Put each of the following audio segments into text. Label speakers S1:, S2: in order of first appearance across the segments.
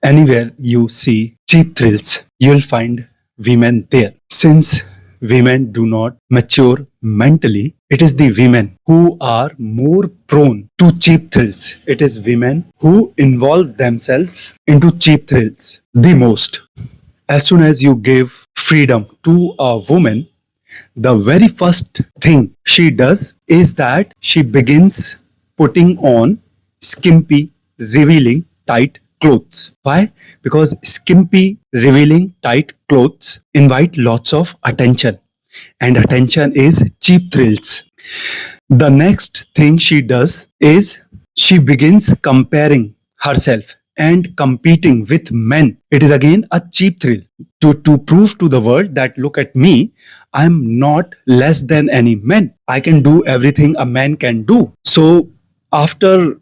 S1: Anywhere you see cheap thrills, you'll find women there. Since women do not mature mentally, it is the women who are more prone to cheap thrills. It is women who involve themselves into cheap thrills the most. As soon as you give freedom to a woman, the very first thing she does is that she begins putting on skimpy, revealing, tight clothes. Why? Because skimpy, revealing, tight clothes invite lots of attention, and attention is cheap thrills. The next thing she does is she begins comparing herself and competing with men. It is again a cheap thrill to prove to the world that look at me, I'm not less than any man. I can do everything a man can do. So after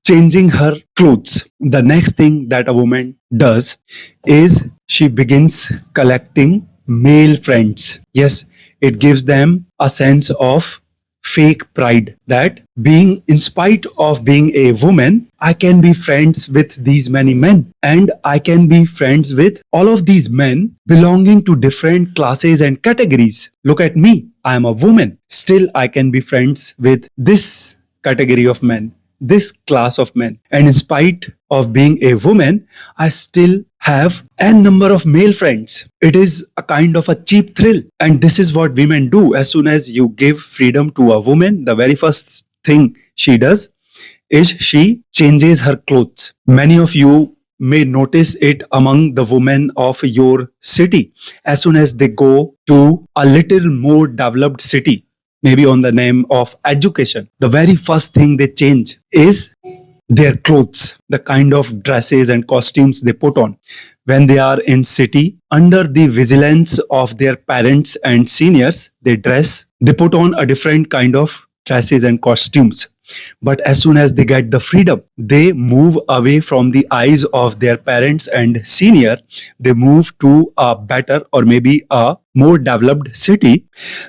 S1: changing her clothes, the next thing that a woman does is she begins collecting male friends. Yes, it gives them a sense of fake pride that being, in spite of being a woman, I can be friends with these many men, and I can be friends with all of these men belonging to different classes and categories. Look at me, I am a woman. Still, I can be friends with this category of men, this class of men. And in spite of being a woman, I still have n number of male friends. It is a kind of a cheap thrill. And this is what women do. As soon as you give freedom to a woman, the very first thing she does is she changes her clothes. Many of you may notice it among the women of your city. As soon as they go to a little more developed city, maybe on the name of education, the very first thing they change is their clothes, the kind of dresses and costumes they put on. When they are in city, under the vigilance of their parents and seniors, they put on a different kind of dresses and costumes. But as soon as they get the freedom, they move away from the eyes of their parents and senior. They move to a better or maybe a more developed city.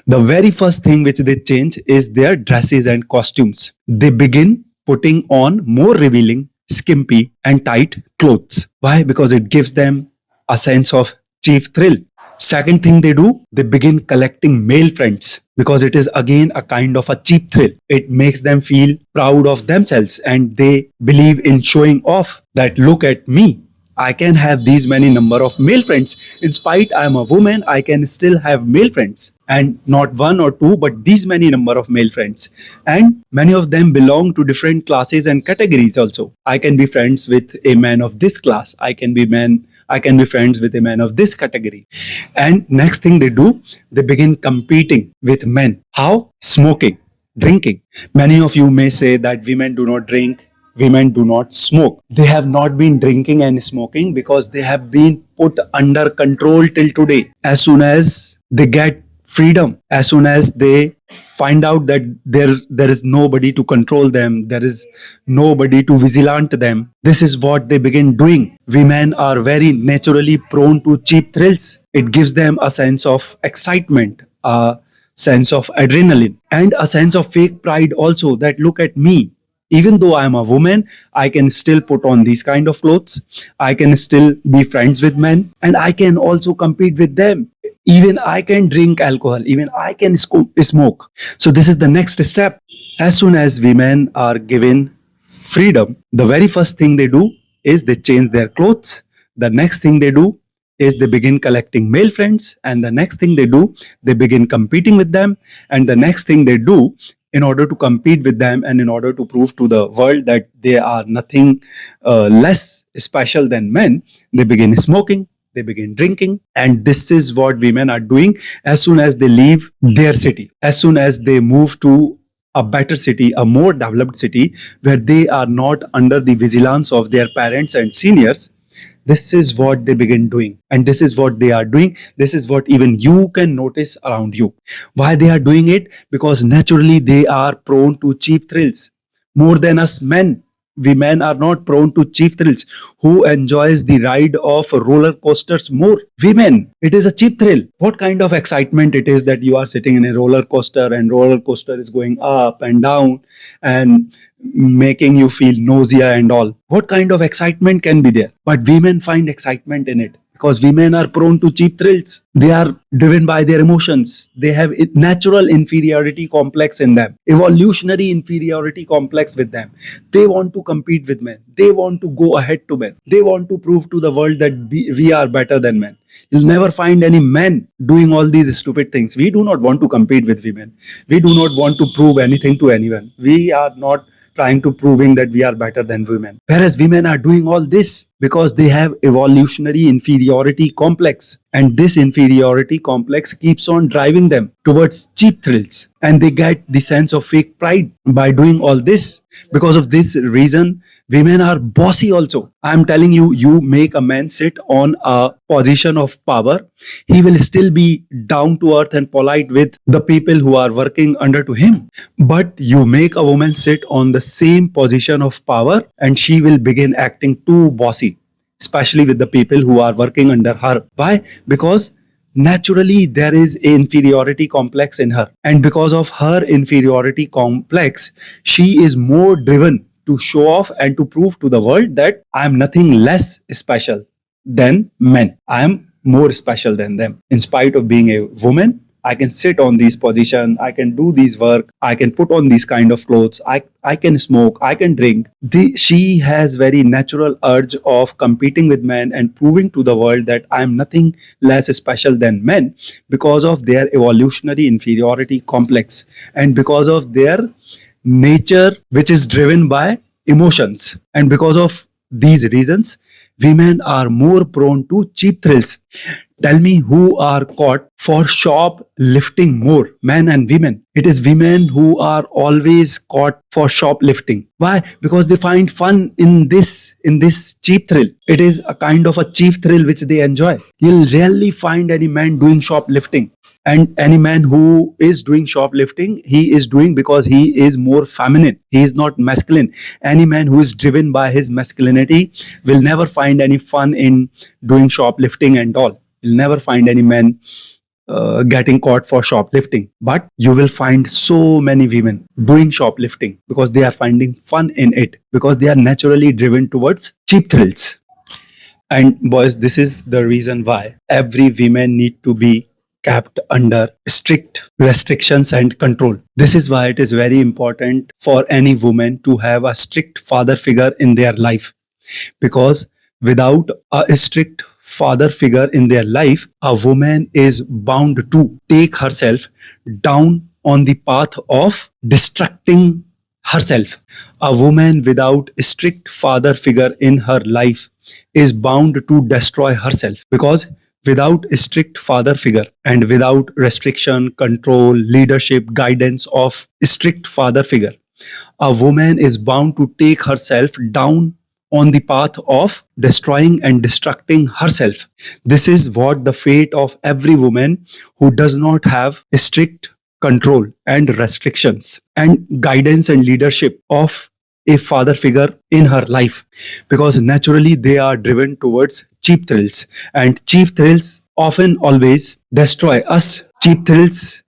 S1: The very first thing which they change is their dresses and costumes. They begin putting on more revealing, skimpy, and tight clothes. Why? Because it gives them a sense of cheap thrill. Second thing they do, they begin collecting male friends because it is again a kind of a cheap thrill. It makes them feel proud of themselves and they believe in showing off that look at me. I can have these many number of male friends. In spite I am a woman, I can still have male friends. And not one or two, but these many number of male friends. And many of them belong to different classes and categories also. I can be friends with a man of this class. I can be friends with a man of this category. And next thing they do, they begin competing with men. How? Smoking, drinking. Many of you may say that women do not drink, women do not smoke. They have not been drinking and smoking because they have been put under control till today. As soon as they get freedom, as soon as they find out that there is nobody to control them, there is nobody to vigilant them, this is what they begin doing. Women are very naturally prone to cheap thrills. It gives them a sense of excitement, a sense of adrenaline, and a sense of fake pride also that look at me. Even though I am a woman, I can still put on these kind of clothes. I can still be friends with men and I can also compete with them. Even I can drink alcohol. Even I can smoke. So this is the next step. As soon as women are given freedom, the very first thing they do is they change their clothes. The next thing they do is they begin collecting male friends. And the next thing they do, they begin competing with them. And the next thing they do, in order to compete with them and in order to prove to the world that they are nothing less special than men, they begin smoking, they begin drinking. And this is what women are doing as soon as they leave their city, as soon as they move to a better city, a more developed city where they are not under the vigilance of their parents and seniors. This is what they begin doing, and this is what they are doing. This is what even you can notice around you. Why they are doing it? Because naturally they are prone to cheap thrills more than us men. women are not prone to cheap thrills. Who enjoys the ride of roller coasters more? Women. It is a cheap thrill. What kind of excitement it is that you are sitting in a roller coaster and roller coaster is going up and down and making you feel nausea and all. What kind of excitement can be there? But women find excitement in it because women are prone to cheap thrills. They are driven by their emotions. They have a natural inferiority complex in them, evolutionary inferiority complex with them. They want to compete with men. They want to go ahead to men. They want to prove to the world that we are better than men. You'll never find any men doing all these stupid things. We do not want to compete with women. We do not want to prove anything to anyone. We are not trying to proving that we are better than women. Whereas women are doing all this because they have evolutionary inferiority complex. And this inferiority complex keeps on driving them towards cheap thrills. And they get the sense of fake pride by doing all this. Because of this reason, women are bossy also. I'm telling you, you make a man sit on a position of power, he will still be down to earth and polite with the people who are working under to him. But you make a woman sit on the same position of power and she will begin acting too bossy, especially with the people who are working under her. Why? Because naturally there is an inferiority complex in her, and because of her inferiority complex she is more driven to show off and to prove to the world that I am nothing less special than men. I am more special than them. In spite of being a woman, I can sit on these position, I can do these work, I can put on these kind of clothes, I can smoke, I can drink. She has very natural urge of competing with men and proving to the world that I am nothing less special than men because of their evolutionary inferiority complex and because of their nature which is driven by emotions. And because of these reasons, women are more prone to cheap thrills. Tell me who are caught for shoplifting more, men and women? It is women who are always caught for shoplifting. Why? Because they find fun in this cheap thrill. It is a kind of a cheap thrill which they enjoy. You'll rarely find any man doing shoplifting. And any man who is doing shoplifting, he is doing because he is more feminine. He is not masculine. Any man who is driven by his masculinity will never find any fun in doing shoplifting and all. You'll never find any man getting caught for shoplifting. But you will find so many women doing shoplifting because they are finding fun in it, because they are naturally driven towards cheap thrills. And boys, this is the reason why every woman need to be kept under strict restrictions and control. This is why it is very important for any woman to have a strict father figure in their life. Because without a strict father figure in their life, a woman is bound to take herself down on the path of destructing herself. A woman without a strict father figure in her life is bound to destroy herself, because without a strict father figure and without restriction, control, leadership, guidance of a strict father figure, a woman is bound to take herself down on the path of destroying and destructing herself. This is what the fate of every woman who does not have a strict control and restrictions and guidance and leadership of a father figure in her life, because naturally they are driven towards cheap thrills, and cheap thrills often always destroy us. Cheap thrills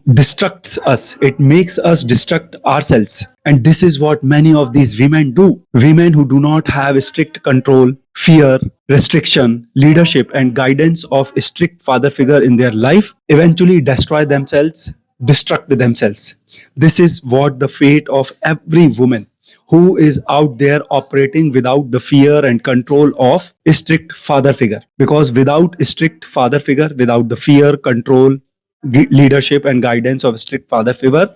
S1: destructs us. It makes us destruct ourselves. And this is what many of these women do. Women who do not have strict control, fear, restriction, leadership and guidance of a strict father figure in their life eventually destroy themselves, destruct themselves. This is what the fate of every woman who is out there operating without the fear and control of a strict father figure. Because without a strict father figure, without the fear, control, leadership and guidance of strict father figure,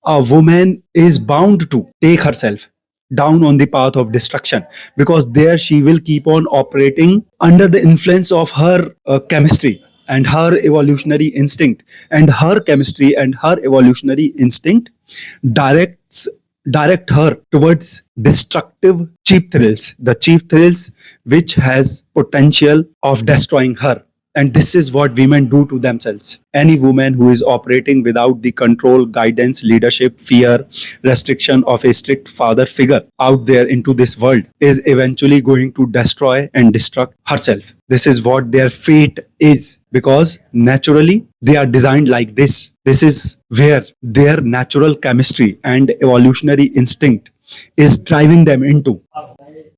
S1: a woman is bound to take herself down on the path of destruction, because there she will keep on operating under the influence of her chemistry and her evolutionary instinct, and her chemistry and her evolutionary instinct direct her towards destructive cheap thrills, the cheap thrills which has potential of destroying her. And this is what women do to themselves. Any woman who is operating without the control, guidance, leadership, fear, restriction of a strict father figure out there into this world is eventually going to destroy and destruct herself. This is what their fate is, because naturally they are designed like this. This is where their natural chemistry and evolutionary instinct is driving them into.